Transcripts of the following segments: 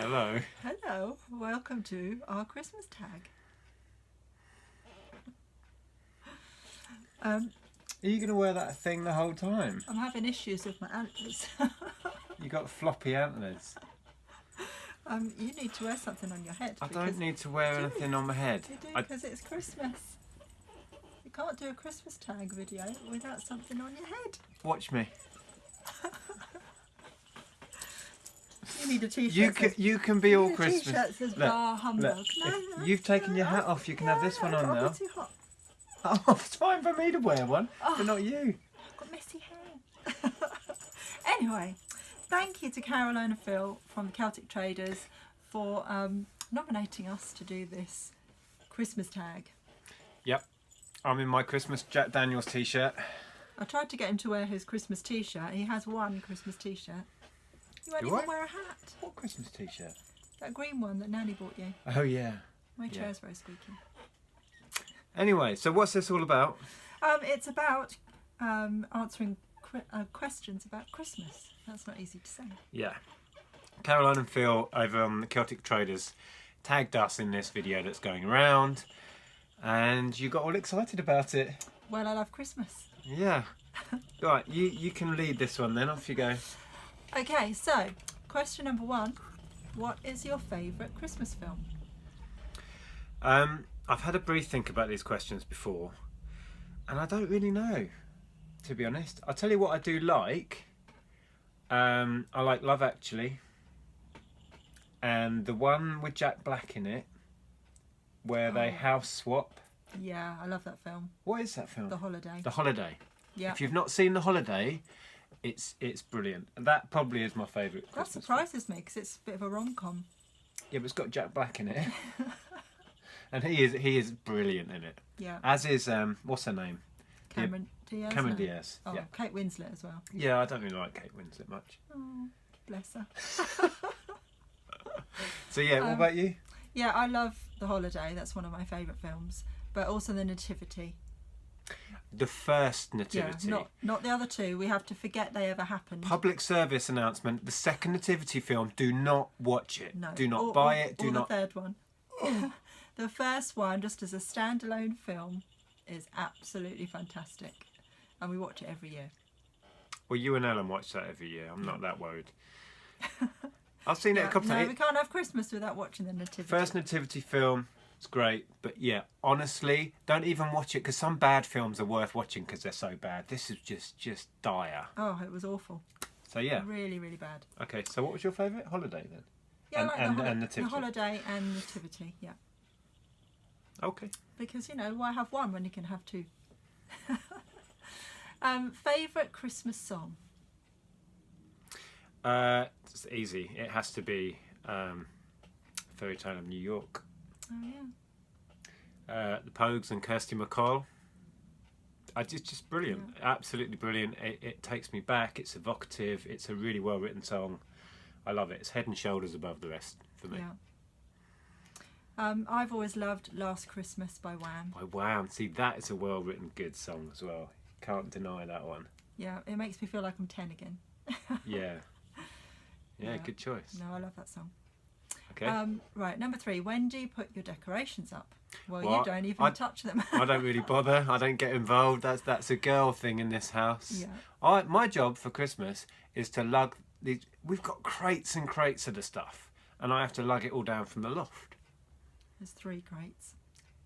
Hello. Hello, welcome to our Christmas tag. Are you going to wear that thing the whole time? I'm having issues with my antlers. You got floppy antlers. You need to wear something on your head. I don't need to wear anything on my head. You do, because it's Christmas. You can't do a Christmas tag video without something on your head. Watch me. You need a t-shirt. You can be all Christmas. T-shirt says bar humbug. Look, No, if you've taken your hat off, you can have this one on now. Too hot. Oh, it's fine for me to wear one, but not you. I've got messy hair. Anyway, thank you to Caroline and Phil from the Celtic Traders for nominating us to do this Christmas tag. Yep. I'm in my Christmas Jack Daniels t-shirt. I tried to get him to wear his Christmas t-shirt. He has one Christmas t-shirt. You won't even wear a hat. What Christmas t-shirt? That green one that Nanny bought you. Oh, yeah. My chair's very squeaky. Anyway, so what's this all about? It's about answering questions about Christmas. That's not easy to say. Yeah. Caroline and Phil over on the Celtic Traders tagged us in this video that's going around, and you got all excited about it. Well, I love Christmas. Yeah. Right, you can lead this one then. Off you go. Okay, so question number 1. What is your favourite Christmas film? I've had a brief think about these questions before, and I don't really know, to be honest. I'll tell you what I do like. I like Love Actually, and the one with Jack Black in it, where they house swap. Yeah, I love that film. What is that film? The Holiday. The Holiday. Yeah. If you've not seen The Holiday, it's brilliant. That probably is my favourite That Christmas surprises me because it's a bit of a rom-com. Yeah, but it's got Jack Black in it. And he is brilliant in it. Yeah. As is what's her name? Cameron Diaz. Cameron Diaz. Oh, Yeah. Kate Winslet as well. Yeah, I don't really like Kate Winslet much. Oh, bless her. So yeah, what about you? Yeah, I love The Holiday. That's one of my favourite films. But also The Nativity. The first Nativity. Yeah, not the other two. We have to forget they ever happened. Public service announcement. The second Nativity film, do not watch it. No. Do not buy it. Do or not. the third one. The first one, just as a standalone film, is absolutely fantastic. And we watch it every year. Well, you and Ellen watch that every year. I'm not that worried. I've seen it a couple No, of we can't have Christmas without watching the Nativity. First Nativity film, it's great. But yeah, honestly, don't even watch it, because some bad films are worth watching because they're so bad. This is just dire. Oh, it was awful. So yeah. Really, really bad. Okay, so what was your favourite? Holiday then? Yeah, and the Nativity. Holiday and Nativity, yeah. Okay. Because, why have one when you can have two? Favourite Christmas song? It's easy. It has to be Fairy Tale of New York. Oh, yeah. The Pogues and Kirsty MacColl. It's just brilliant. Yeah. Absolutely brilliant. It takes me back. It's evocative. It's a really well written song. I love it. It's head and shoulders above the rest for me. Yeah. I've always loved Last Christmas by Wham. By Wham. See, that is a well written good song as well. Can't deny that one. Yeah, it makes me feel like I'm 10 again. Yeah. Yeah, good choice. No, I love that song. Okay. Right, number 3. When do you put your decorations up? Well, you don't even touch them. I don't really bother. I don't get involved. That's a girl thing in this house. Yeah. My job for Christmas is to lug these. We've got crates and crates of the stuff, and I have to lug it all down from the loft. There's 3 crates.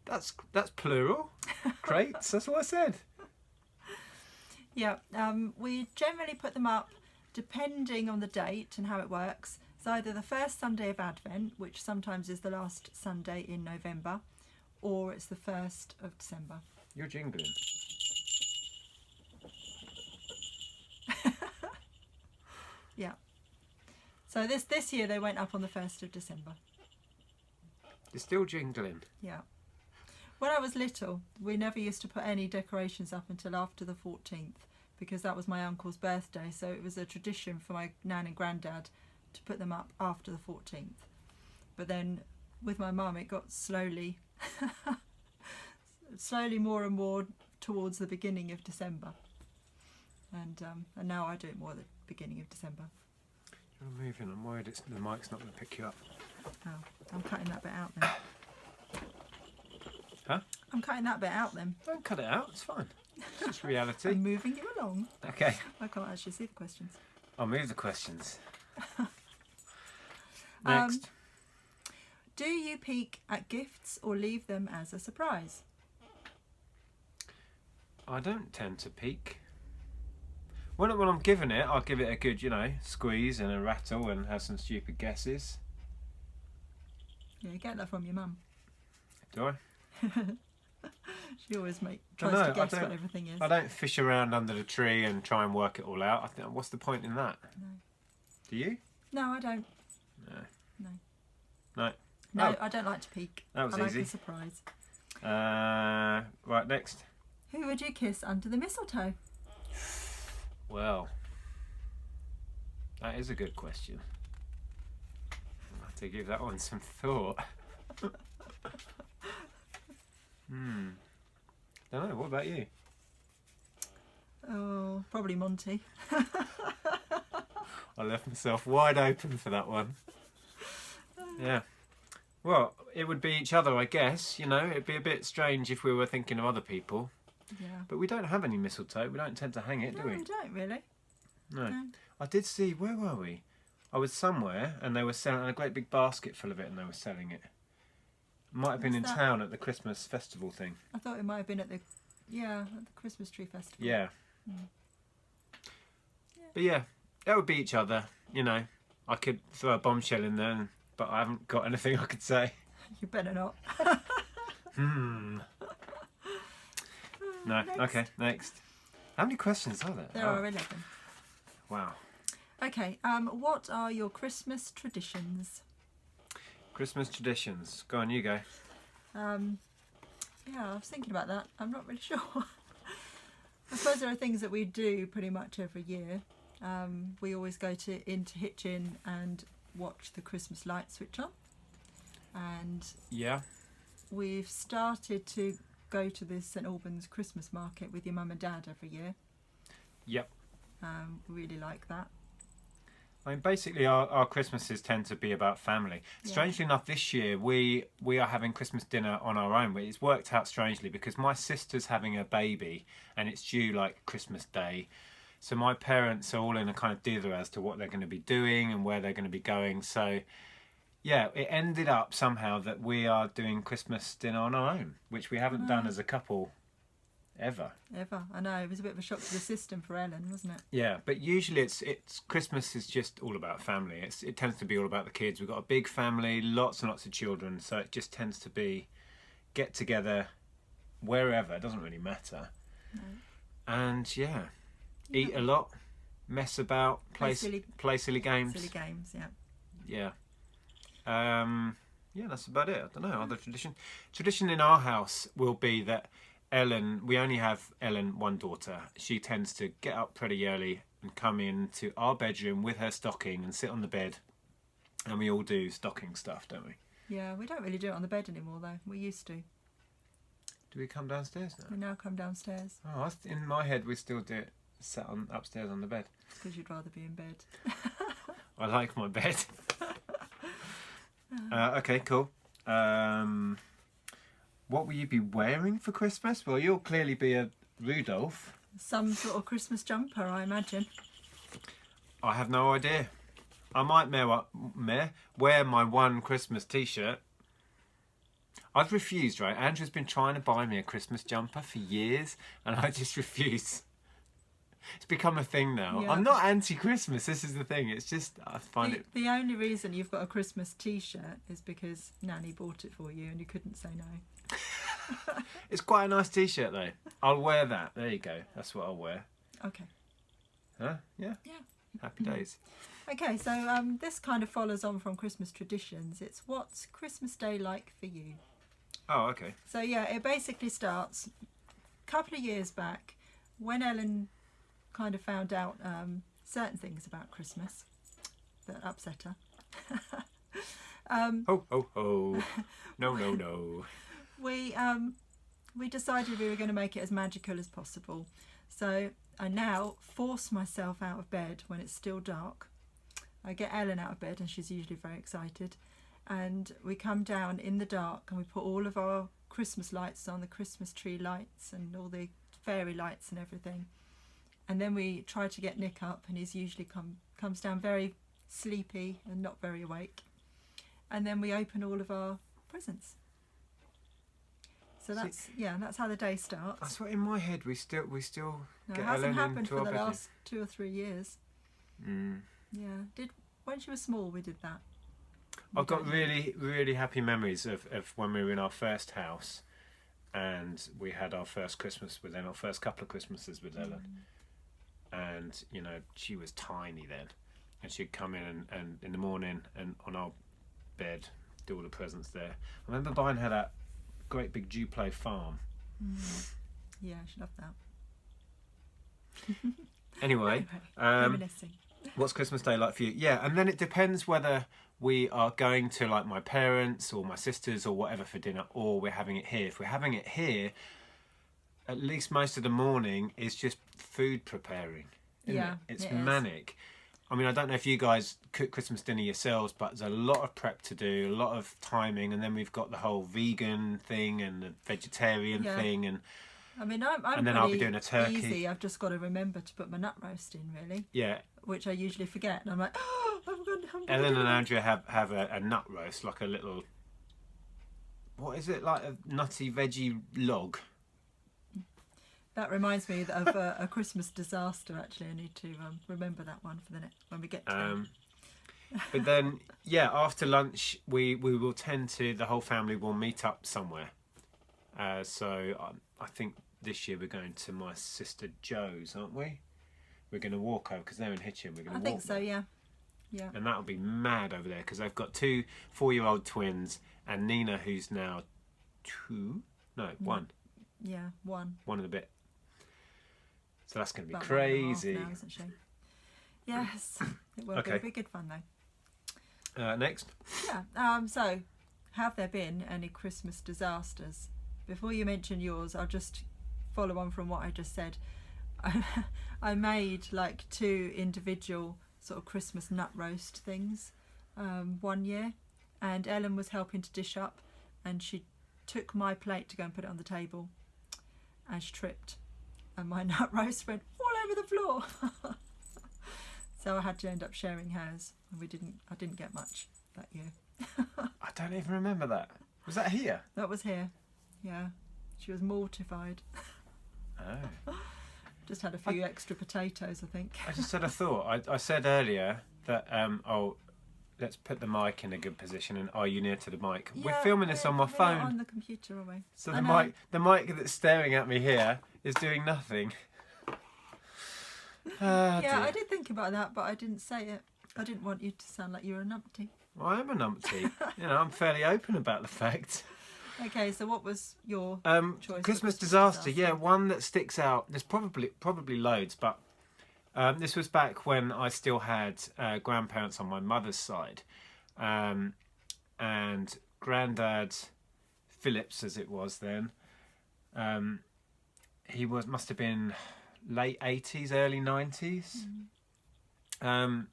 That's plural. Crates. That's what I said. Yeah. We generally put them up depending on the date and how it works. It's either the first Sunday of Advent, which sometimes is the last Sunday in November, or it's the 1st of December. You're jingling. Yeah. So this year they went up on the 1st of December. You're still jingling. Yeah. When I was little, we never used to put any decorations up until after the 14th, because that was my uncle's birthday, so it was a tradition for my nan and granddad to put them up after the 14th. But then with my mum it got slowly more and more towards the beginning of December, and now I do it more at the beginning of December. You're moving. I'm worried the mic's not going to pick you up. Oh, I'm cutting that bit out then. Huh? I'm cutting that bit out then. Don't cut it out. It's fine. It's just reality. I'm moving you along. Okay. I can't actually see the questions. I'll move the questions. Next. Do you peek at gifts or leave them as a surprise? I don't tend to peek. When I'm giving it, I'll give it a good, squeeze and a rattle and have some stupid guesses. Yeah, you get that from your mum. Do I? She always tries to guess what everything is. I don't fish around under the tree and try and work it all out. I think, what's the point in that? No. Do you? No, I don't. No. No, I don't like to peek. That was I like easy. a surprise. Right, next. Who would you kiss under the mistletoe? Well, that is a good question. I'll have to give that one some thought. Don't know. What about you? Oh, probably Monty. I left myself wide open for that one. Yeah. Well, it would be each other, I guess. It'd be a bit strange if we were thinking of other people. Yeah. But we don't have any mistletoe. We don't tend to hang it, do we? No, we don't really. No. No. I did see, where were we? I was somewhere and they were selling a great big basket full of it and they were selling it. Might have been in town at the Christmas festival thing. I thought it might have been at the Christmas tree festival. Yeah. Yeah. But yeah, that would be each other. I could throw a bombshell in there, but I haven't got anything I could say. You better not. No. Next. Okay, next. How many questions are there? There are 11. Wow. Okay, what are your Christmas traditions? Christmas traditions. Go on, you go. Yeah, I was thinking about that. I'm not really sure. I suppose there are things that we do pretty much every year. We always go into Hitchin and watch the Christmas lights switch on. And Yeah. we've started to go to the St Albans Christmas market with your mum and dad every year. Yep. Really like that. I mean, basically, our Christmases tend to be about family. Yeah. Strangely enough, this year we are having Christmas dinner on our own. It's worked out strangely because my sister's having a baby and it's due like Christmas Day. So my parents are all in a kind of dither as to what they're going to be doing and where they're going to be going. So yeah, it ended up somehow that we are doing Christmas dinner on our own, which we haven't done as a couple ever. I know, it was a bit of a shock to the system for Ellen, wasn't it? Yeah, but usually it's Christmas is just all about family. It tends to be all about the kids. We've got a big family, lots and lots of children, so it just tends to be get together wherever. It doesn't really matter. No. And yeah, eat a lot, mess about, play silly games. Silly games, yeah. Yeah. Yeah, that's about it. I don't know. Other tradition in our house will be that Ellen, we only have Ellen, one daughter. She tends to get up pretty early and come into our bedroom with her stocking and sit on the bed, and we all do stocking stuff, don't we? Yeah, we don't really do it on the bed anymore though. We used to. Do we come downstairs now? We now come downstairs. Oh, in my head we still do it sat upstairs on the bed. It's because you'd rather be in bed. I like my bed. Okay, cool. What will you be wearing for Christmas? Well, you'll clearly be a Rudolph. Some sort of Christmas jumper, I imagine. I have no idea. I might wear my one Christmas t-shirt. I've refused, right? Andrew's been trying to buy me a Christmas jumper for years, and I just refuse. It's become a thing now. Yeah. I'm not anti-Christmas, this is the thing. It's just, I find it... The only reason you've got a Christmas t-shirt is because Nanny bought it for you and you couldn't say no. It's quite a nice t-shirt though. I'll wear that. There you go. That's what I'll wear. Okay. Huh? Yeah? Yeah. Happy days. Okay, so this kind of follows on from Christmas traditions. It's what's Christmas Day like for you? Oh, okay. So yeah, it basically starts a couple of years back when Ellen kind of found out certain things about Christmas that upset her. Ho, ho, ho. No, no, no. We decided we were going to make it as magical as possible. So I now force myself out of bed when it's still dark I get Ellen out of bed, and she's usually very excited. And we come down in the dark, and we put all of our Christmas lights on, the Christmas tree lights and all the fairy lights and everything. And then we try to get Nick up, and he's usually comes down very sleepy and not very awake. And then we open all of our presents. So that's how the day starts. That's what in my head we still No, get it hasn't Ellen happened into for our the bedroom. last 2 or 3 years. Yeah, when she was small we did that. I've got really, really happy memories of when we were in our first house, and we had our first Christmas with Ellen, our first couple of Christmases with Ellen. And you know, she was tiny then, and she'd come in and in the morning and on our bed do all the presents there. I remember buying her that great big Duplo farm. Yeah, she loved that. Anyway, reminiscing. what's Christmas Day like for you? Yeah, and then it depends whether we are going to like my parents or my sisters or whatever for dinner, or we're having it here. If we're having it here, at least most of the morning is just food preparing. Isn't it? It's manic. I mean, I don't know if you guys cook Christmas dinner yourselves, but there's a lot of prep to do, a lot of timing, and then we've got the whole vegan thing and the vegetarian thing, and I mean, I'm and then I'll be doing a turkey. Easy. I've just got to remember to put my nut roast in, really. Yeah. Which I usually forget, and I'm like, oh, I'm going to Ellen and Andrea have a nut roast, like a little, what is it, like a nutty veggie log? That reminds me of a Christmas disaster. Actually, I need to remember that one for the next when we get to it. But then, yeah, after lunch, we will tend to, the whole family will meet up somewhere. So I think this year we're going to my sister Joe's, aren't we? We're going to walk over because they're in Hitchin. We're going to walk. I think so, there. yeah. And that'll be mad over there because they've got 2 4-year-old twins and Nina, who's now 1. Yeah, 1. 1 and a bit. So that's going to be About crazy. 1.5 now, isn't she? Yes, it will be. It'll be good fun though. Next. Yeah. So, have there been any Christmas disasters? Before you mention yours, I'll just follow on from what I just said. I made like 2 individual sort of Christmas nut roast things one year, and Ellen was helping to dish up, and she took my plate to go and put it on the table, and she tripped, and my nut roast went all over the floor. So I had to end up sharing hers, and I didn't get much that year. I don't even remember that. Was that here? That was here. Yeah, she was mortified. Oh. Just had a few extra potatoes, I think. I just had a thought. I said earlier that let's put the mic in a good position, and are you near to the mic? Yeah, we're filming this on my we're phone. not on the computer, are we? So the mic that's staring at me here is doing nothing. Yeah, dear. I did think about that, but I didn't say it. I didn't want you to sound like you were a numpty. Well, I am a numpty. I'm fairly open about the fact. Okay, so what was your choice? Christmas disaster? Yeah, one that sticks out. There's probably loads, but this was back when I still had grandparents on my mother's side, and Grandad Phillips, as it was then. He must have been late 80s, early 90s.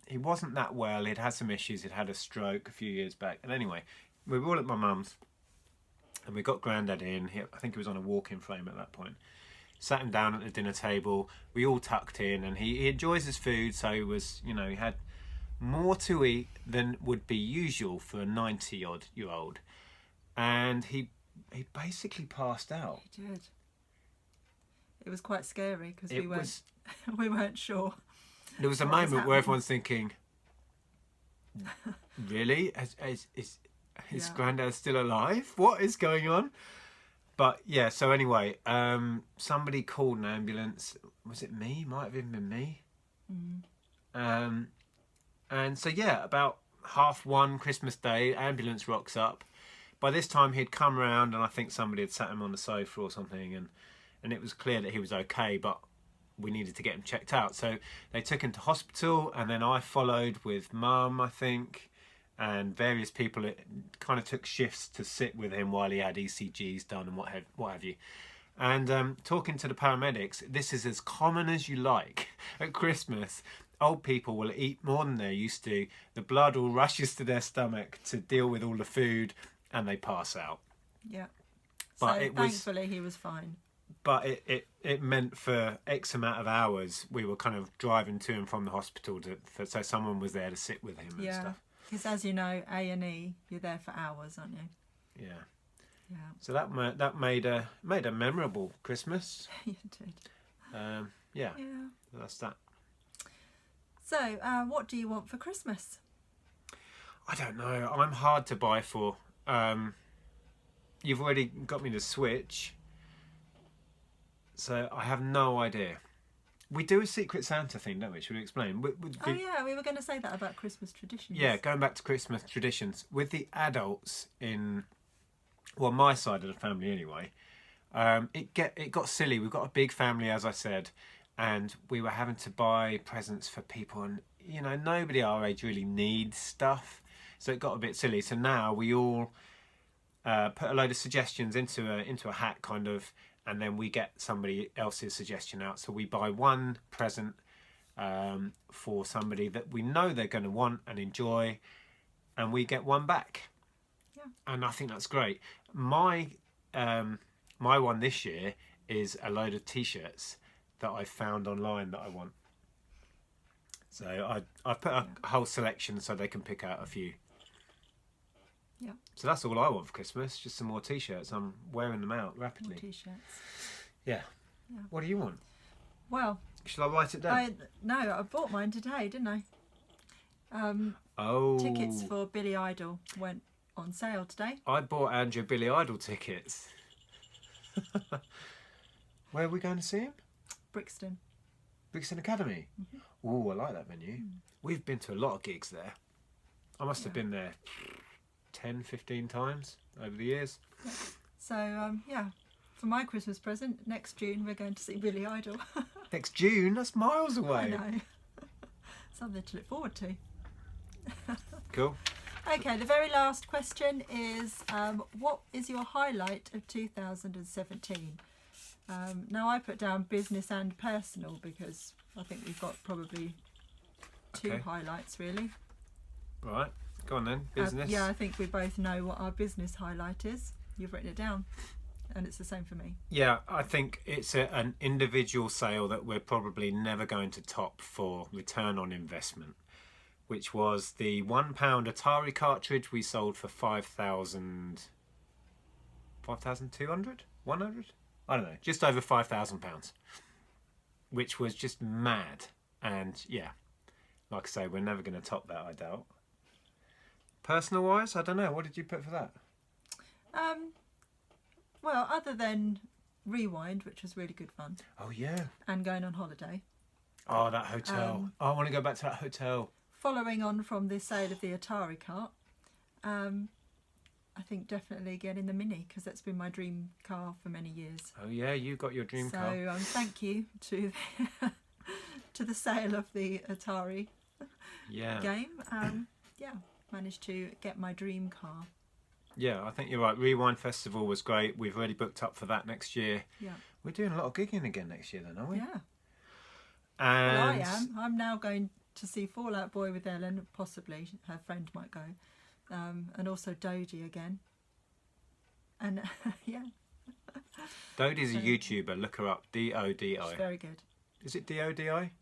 He wasn't that well. He'd had some issues. He'd had a stroke a few years back. And anyway, we were all at my mum's, and we got Grandad in. I think he was on a walking frame at that point. Sat him down at the dinner table. We all tucked in, and he enjoys his food. So he was, he had more to eat than would be usual for a 90-odd-year-old. And he basically passed out. He did. It was quite scary because we weren't sure. There was a moment where everyone's thinking, really? Is Grandad still alive? What is going on? But yeah, so anyway, somebody called an ambulance. Was it me? Might have even been me. And so yeah, about 1:30 Christmas Day, ambulance rocks up. By this time he'd come round, and I think somebody had sat him on the sofa or something, and it was clear that he was okay, but we needed to get him checked out. So they took him to hospital, and then I followed with Mum, I think, and various people. It kind of took shifts to sit with him while he had ECGs done and what have you. And talking to the paramedics, this is as common as you like. At Christmas, old people will eat more than they're used to. The blood all rushes to their stomach to deal with all the food, and they pass out. Yeah. But so it was, thankfully he was fine. but it meant for X amount of hours we were kind of driving to and from the hospital so someone was there to sit with him and Yeah. stuff. Because as you know, A&E, you're there for hours, aren't you? Yeah. Yeah. So that made a memorable Christmas. You did. Yeah. Yeah. That's that. So, what do you want for Christmas? I don't know. I'm hard to buy for. You've already got me the Switch, so I have no idea. We do a Secret Santa thing, don't we? Should we explain? Oh yeah, we were going to say that about Christmas traditions. Yeah, going back to Christmas traditions with the adults in, well, my side of the family anyway. It got silly. We've got a big family, as I said, and we were having to buy presents for people, and you know, nobody our age really needs stuff, so it got a bit silly. So now we all put a load of suggestions into a hat, kind of, and then we get somebody else's suggestion out. So we buy one present for somebody that we know they're going to want and enjoy, and we get one back. Yeah. And I think that's great. My one this year is a load of T-shirts that I found online that I want. So I put a whole selection so they can pick out a few. Yeah. So that's all I want for Christmas, just some more T-shirts. I'm wearing them out rapidly. More T-shirts. Yeah. What do you want? Well, Shall I write it down? I bought mine today, didn't I? Oh. Tickets for Billy Idol went on sale today. I bought Andrea Billy Idol tickets. Where are we going to see him? Brixton. Brixton Academy. Mm-hmm. Oh, I like that venue. We've been to a lot of gigs there. I must have been there 10, 15 times over the years. Yeah. So, for my Christmas present, next June we're going to see Billy Idol. Next June? That's miles away. I know. Something to look forward to. Cool. Okay, the very last question is, what is your highlight of 2017? Now I put down business and personal because I think we've got probably two highlights really. Right, go on then, business. I think we both know what our business highlight is. You've written it down and it's the same for me. Yeah, I think it's an individual sale that we're probably never going to top for return on investment, which was the £1 Atari cartridge we sold for 5,200? 100? I don't know, just over £5,000, which was just mad. And yeah, like I say, we're never going to top that, I doubt. Personal wise, I don't know. What did you put for that? Well, other than Rewind, which was really good fun. Oh yeah. And going on holiday. Oh, that hotel. I want to go back to that hotel. Following on from the sale of the Atari cart, I think definitely getting the Mini because that's been my dream car for many years. Oh yeah, you got your dream car. So thank you to to the sale of the Atari game. Managed to get my dream car. Yeah, I think you're right. Rewind Festival was great. We've already booked up for that next year. Yeah. We're doing a lot of gigging again next year then, aren't we? Yeah. And Well, I am. I'm now going to see Fall Out Boy with Ellen, possibly. Her friend might go. And also Dodie again. And, yeah. Dodie's a YouTuber. Look her up. D-O-D-I. She's very good. Is it D-O-D-I?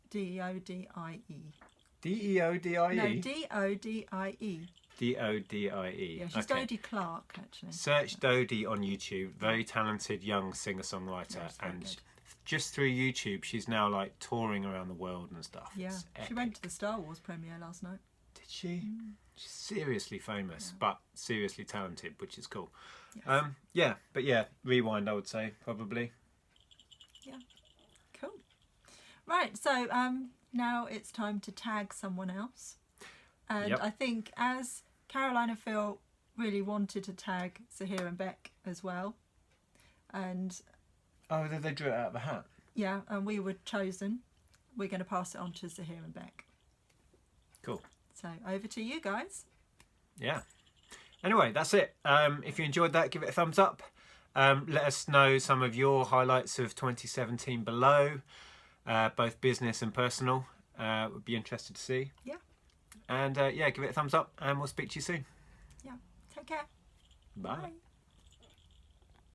D-O-D-I-E. D-E-O-D-I-E? No, D-O-D-I-E. D-O-D-I-E. Yeah, she's Dodie Clark, actually. Search Dodie on YouTube. Very talented young singer-songwriter. Yeah, and good. just through YouTube, she's now like touring around the world and stuff. Yeah, It's she epic. went to the Star Wars premiere last night. Did she? She's seriously famous, but seriously talented, which is cool. Yes. Rewind, I would say, probably. Yeah, cool. Right, so now it's time to tag someone else. And Yep. I think as Caroline and Phil really wanted to tag Zahir and Beck as well. And Oh, they drew it out of the hat. yeah, and we were chosen. We're going to pass it on to Zahir and Beck. Cool. So over to you guys. Yeah. Anyway, that's it. If you enjoyed that, give it a thumbs up. Let us know some of your highlights of 2017 below, both business and personal. Would be interested to see. Yeah. And yeah, give it a thumbs up, and we'll speak to you soon. Yeah. Take care. Bye. Bye.